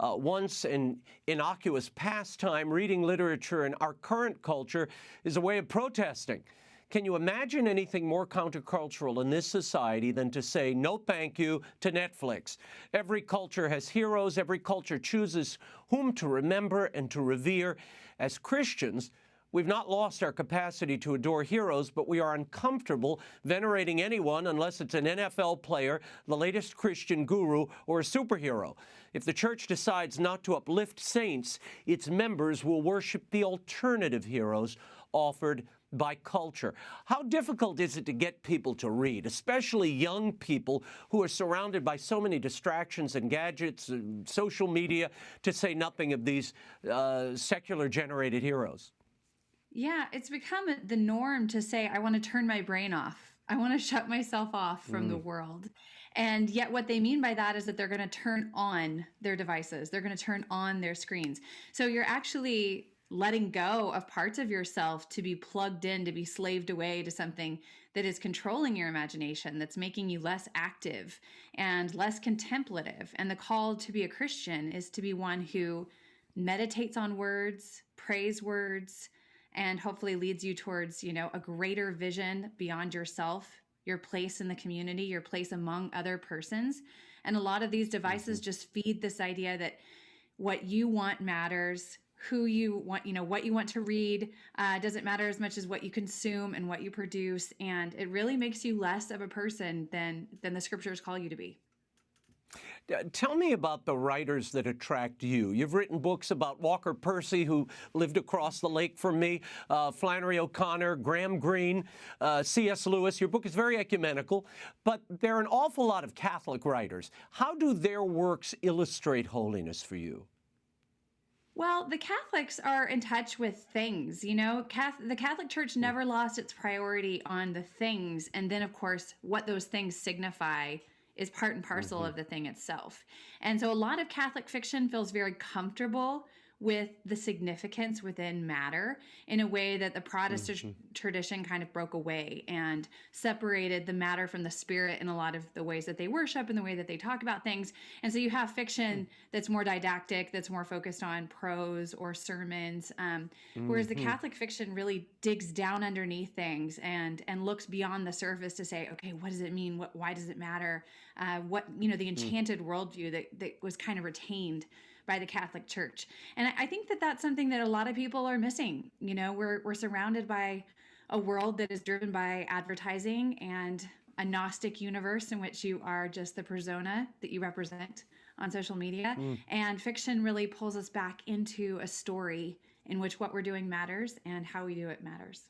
Once an innocuous pastime, reading literature in our current culture is a way of protesting. Can you imagine anything more countercultural in this society than to say no thank you to Netflix? Every culture has heroes. Every culture chooses whom to remember and to revere. As Christians, we've not lost our capacity to adore heroes, but we are uncomfortable venerating anyone unless it's an NFL player, the latest Christian guru, or a superhero. If the church decides not to uplift saints, its members will worship the alternative heroes offered by culture. How difficult is it to get people to read, especially young people who are surrounded by so many distractions and gadgets, and social media, to say nothing of these secular-generated heroes? Yeah, it's become the norm to say, I want to turn my brain off. I want to shut myself off from the world. And yet what they mean by that is that they're going to turn on their devices. They're going to turn on their screens. So you're actually letting go of parts of yourself to be plugged in, to be slaved away to something that is controlling your imagination, that's making you less active and less contemplative. And the call to be a Christian is to be one who meditates on words, prays words, and hopefully leads you towards, you know, a greater vision beyond yourself, your place in the community, your place among other persons. And a lot of these devices just feed this idea that what you want matters, who you want, you know, what you want to read doesn't matter as much as what you consume and what you produce. And it really makes you less of a person than the scriptures call you to be. Tell me about the writers that attract you. You've written books about Walker Percy, who lived across the lake from me, Flannery O'Connor, Graham Greene, C.S. Lewis. Your book is very ecumenical, but there are an awful lot of Catholic writers. How do their works illustrate holiness for you? Well, the Catholics are in touch with things, you know. The Catholic Church never lost its priority on the things. And then, of course, what those things signify is part and parcel of the thing itself. And so a lot of Catholic fiction feels very comfortable with the significance within matter in a way that the Protestant tradition kind of broke away and separated the matter from the spirit in a lot of the ways that they worship and the way that they talk about things. And so you have fiction that's more didactic, that's more focused on prose or sermons, whereas the Catholic fiction really digs down underneath things and looks beyond the surface to say, okay, what does it mean? Why does it matter? The enchanted worldview that was kind of retained by the Catholic Church. And I think that that's something that a lot of people are missing. You know, we're surrounded by a world that is driven by advertising and a Gnostic universe in which you are just the persona that you represent on social media. And fiction really pulls us back into a story in which what we're doing matters and how we do it matters.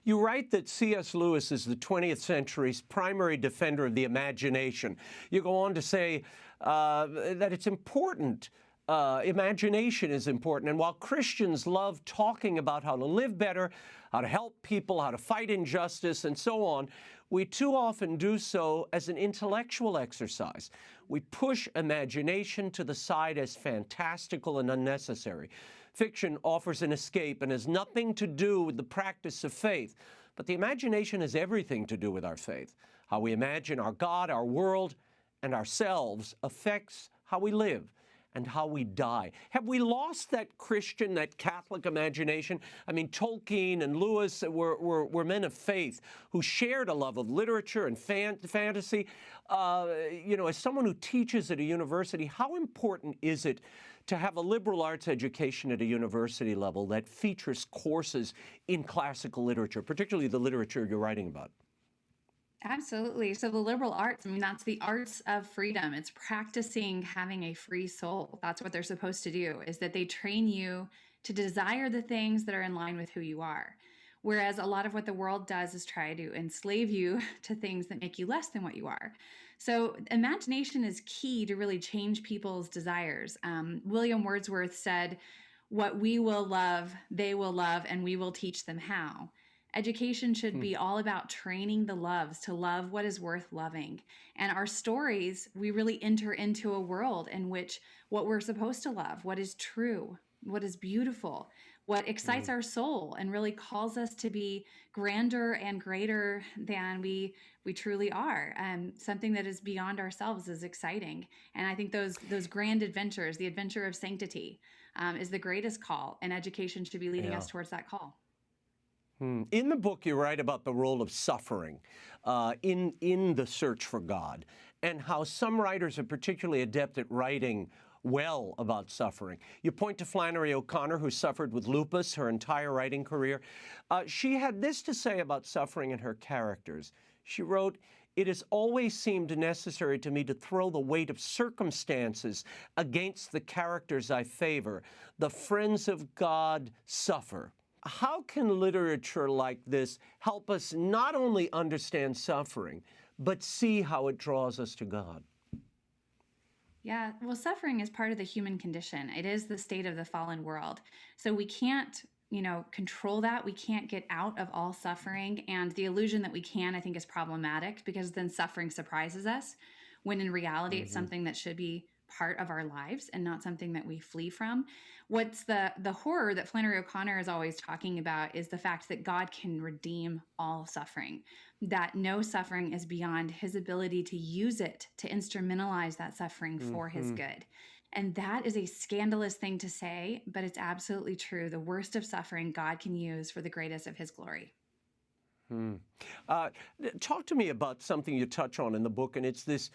You write that C.S. Lewis is the 20th century's primary defender of the imagination. You go on to say that it's important. Imagination is important. And while Christians love talking about how to live better, how to help people, how to fight injustice, and so on, we too often do so as an intellectual exercise. We push imagination to the side as fantastical and unnecessary. Fiction offers an escape and has nothing to do with the practice of faith. But the imagination has everything to do with our faith. How we imagine our God, our world, and ourselves affects how we live and how we die. Have we lost that Christian, that Catholic imagination? I mean, Tolkien and Lewis were men of faith who shared a love of literature and fantasy. As someone who teaches at a university, how important is it to have a liberal arts education at a university level that features courses in classical literature, particularly the literature you're writing about? Absolutely. So the liberal arts, that's the arts of freedom. It's practicing having a free soul. That's what they're supposed to do, is that they train you to desire the things that are in line with who you are. Whereas a lot of what the world does is try to enslave you to things that make you less than what you are. So imagination is key to really change people's desires. William Wordsworth said, "What we will love, they will love, and we will teach them how." Education should be all about training the loves to love what is worth loving. And our stories, we really enter into a world in which what we're supposed to love, what is true, what is beautiful, what excites our soul and really calls us to be grander and greater than we truly are. Something that is beyond ourselves is exciting. And I think those grand adventures, the adventure of sanctity, is the greatest call, and education should be leading us towards that call. In the book, you write about the role of suffering in the search for God, and how some writers are particularly adept at writing well about suffering. You point to Flannery O'Connor, who suffered with lupus her entire writing career. She had this to say about suffering in her characters. She wrote, "It has always seemed necessary to me to throw the weight of circumstances against the characters I favor. The friends of God suffer." How can literature like this help us not only understand suffering, but see how it draws us to God? Yeah, well, suffering is part of the human condition. It is the state of the fallen world. So we can't, control that. We can't get out of all suffering. And the illusion that we can, I think, is problematic, because then suffering surprises us, when in reality it's something that should be part of our lives and not something that we flee from. What's the horror that Flannery O'Connor is always talking about is the fact that God can redeem all suffering, that no suffering is beyond his ability to use it to instrumentalize that suffering for his good. And that is a scandalous thing to say, but it's absolutely true. The worst of suffering God can use for the greatest of his glory. Talk to me about something you touch on in the book, and it's this,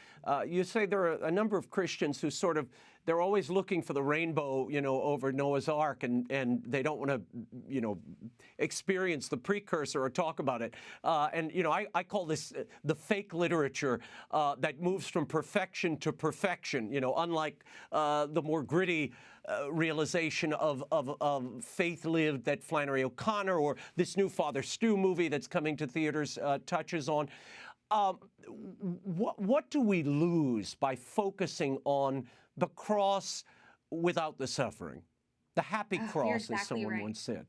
you say there are a number of Christians who sort of, they're always looking for the rainbow, over Noah's Ark, and they don't want to, experience the precursor or talk about it. I call this the fake literature that moves from perfection to perfection, unlike the more gritty realization of faith lived that Flannery O'Connor or this new Father Stu movie that's coming to theaters touches on. What do we lose by focusing on the cross without the suffering? The happy cross, as someone once said.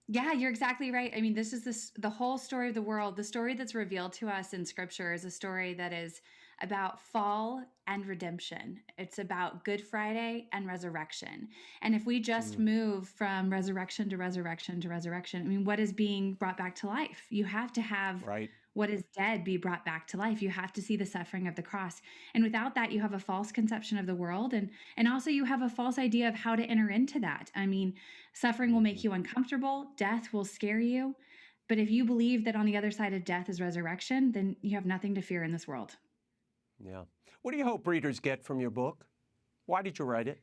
Yeah, you're exactly right. I mean, this is the whole story of the world. The story that's revealed to us in Scripture is a story that is about fall and redemption. It's about Good Friday and resurrection. And if we just move from resurrection to resurrection to resurrection, I mean, what is being brought back to life? You have to have what is dead be brought back to life. You have to see the suffering of the cross. And without that, you have a false conception of the world. And also you have a false idea of how to enter into that. I mean, suffering will make you uncomfortable. Death will scare you. But if you believe that on the other side of death is resurrection, then you have nothing to fear in this world. Yeah. What do you hope readers get from your book? Why did you write it?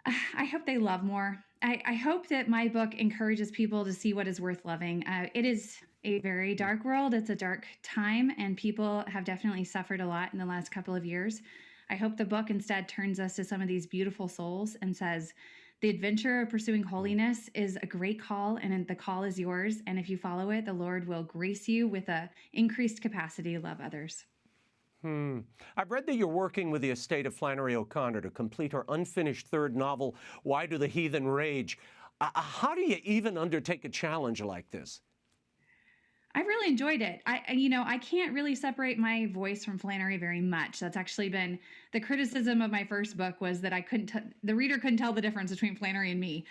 I hope they love more. I hope that my book encourages people to see what is worth loving. It is a very dark world. It's a dark time, and people have definitely suffered a lot in the last couple of years. I hope the book instead turns us to some of these beautiful souls and says, the adventure of pursuing holiness is a great call, and the call is yours. And if you follow it, the Lord will grace you with an increased capacity to love others. I've read that you're working with the estate of Flannery O'Connor to complete her unfinished third novel, Why Do the Heathen Rage? How do you even undertake a challenge like this? I really enjoyed it. I can't really separate my voice from Flannery very much. That's actually been the criticism of my first book, was that the reader couldn't tell the difference between Flannery and me,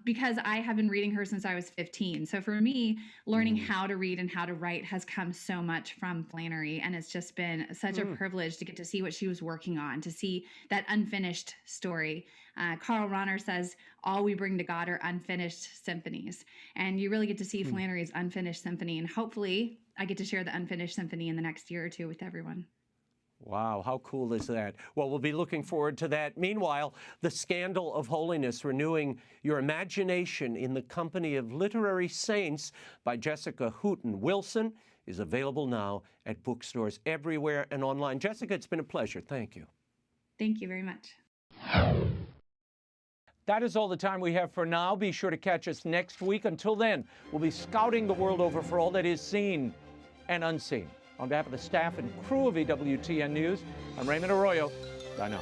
because I have been reading her since I was 15. So for me, learning how to read and how to write has come so much from Flannery, and it's just been such a privilege to get to see what she was working on, to see that unfinished story. Karl Rahner says, all we bring to God are unfinished symphonies. And you really get to see Flannery's unfinished symphony. And hopefully I get to share the unfinished symphony in the next year or two with everyone. Wow, how cool is that? Well, we'll be looking forward to that. Meanwhile, The Scandal of Holiness, Renewing Your Imagination in the Company of Literary Saints by Jessica Hooton Wilson is available now at bookstores everywhere and online. Jessica, it's been a pleasure. Thank you. Thank you very much. That is all the time we have for now. Be sure to catch us next week. Until then, we'll be scouting the world over for all that is seen and unseen. On behalf of the staff and crew of EWTN News, I'm Raymond Arroyo. Bye now.